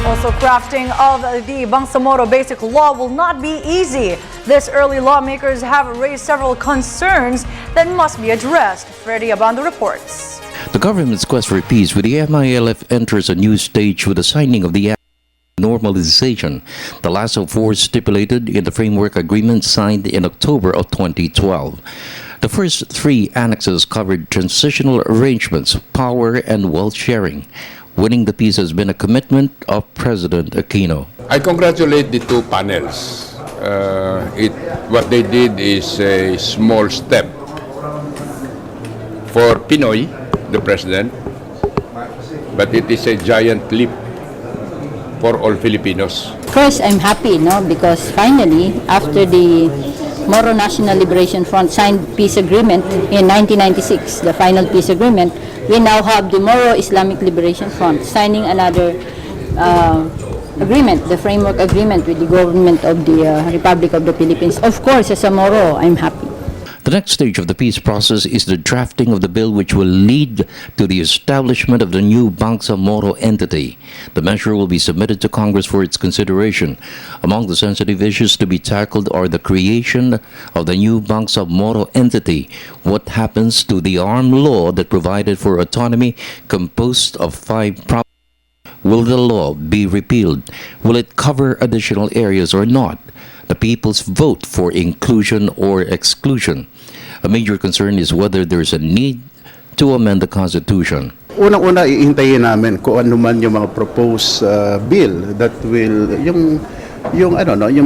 Also, crafting of the Bangsamoro Basic Law will not be easy. This early lawmakers have raised several concerns that must be addressed. Freddie, Abando reports. The government's quest for peace with the MILF enters a new stage with the signing of the normalization, the last of four stipulated in the framework agreement signed in October of 2012. The first three annexes covered transitional arrangements, power, and wealth sharing. Winning the peace has been a commitment of President Aquino. I congratulate the two panels. What they did is a small step for Pinoy, the president, but it is a giant leap for all Filipinos. First, I'm happy, because finally, after the Moro National Liberation Front signed peace agreement in 1996, the final peace agreement, we now have the Moro Islamic Liberation Front signing another agreement, the framework agreement with the government of the Republic of the Philippines. Of course, as a Moro, I'm happy. The next stage of the peace process is the drafting of the bill which will lead to the establishment of the new Bangsamoro entity. The measure will be submitted to Congress for its consideration. Among the sensitive issues to be tackled are the creation of the new Bangsamoro entity, what happens to the armed law that provided for autonomy composed of 5 provinces. Will the law be repealed? Will it cover additional areas or not? The people's vote for inclusion or exclusion. A major concern is whether there is a need to amend the Constitution. Unang-una, iintayin namin kung ano man yung mga proposed bill that will, yung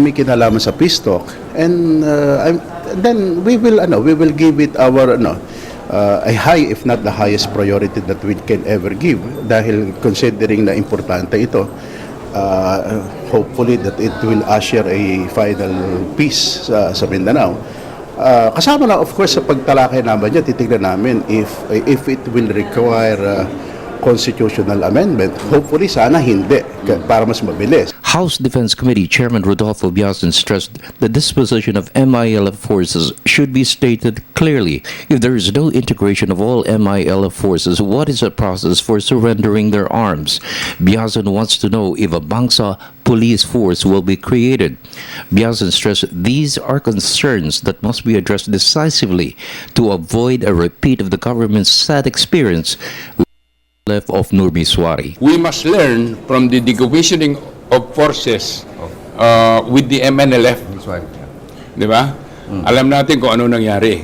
may kinalaman sa peace talk. And then we will give it our, a high, if not the highest priority that we can ever give. Dahil considering na importante ito, hopefully that it will usher a final peace sa Mindanao. Kasama na of course sa pagtalakay naman niya, titignan namin if it will require constitutional amendment. Hopefully sana hindi, para mas mabilis. House Defense Committee Chairman Rodolfo Biazon stressed the disposition of MILF forces should be stated clearly. If there is no integration of all MILF forces, what is the process for surrendering their arms? Biazon wants to know if a Bangsa police force will be created. Biazon stressed these are concerns that must be addressed decisively to avoid a repeat of the government's sad experience of Nurmiswari. We must learn from the decommissioning of forces with the MNLF. Di ba? Alam natin kung ano nangyari.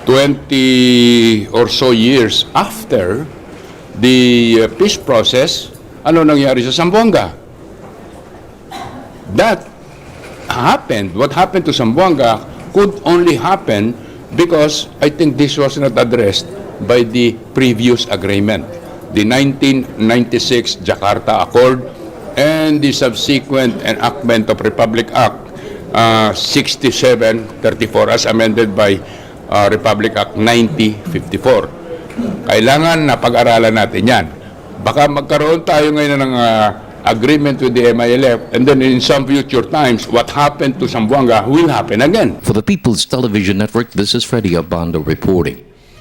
20 or so years after the peace process, ano nangyari sa Zamboanga? That happened. What happened to Zamboanga could only happen because I think this was not addressed by the previous agreement, the 1996 Jakarta Accord and the subsequent enactment of Republic Act 6734 as amended by Republic Act 9054. Kailangan na pag-aralan natin yan. Baka magkaroon tayo ngayon ng agreement with the MILF, and then in some future times, what happened to Zamboanga will happen again. For the People's Television Network, this is Freddie Abando reporting.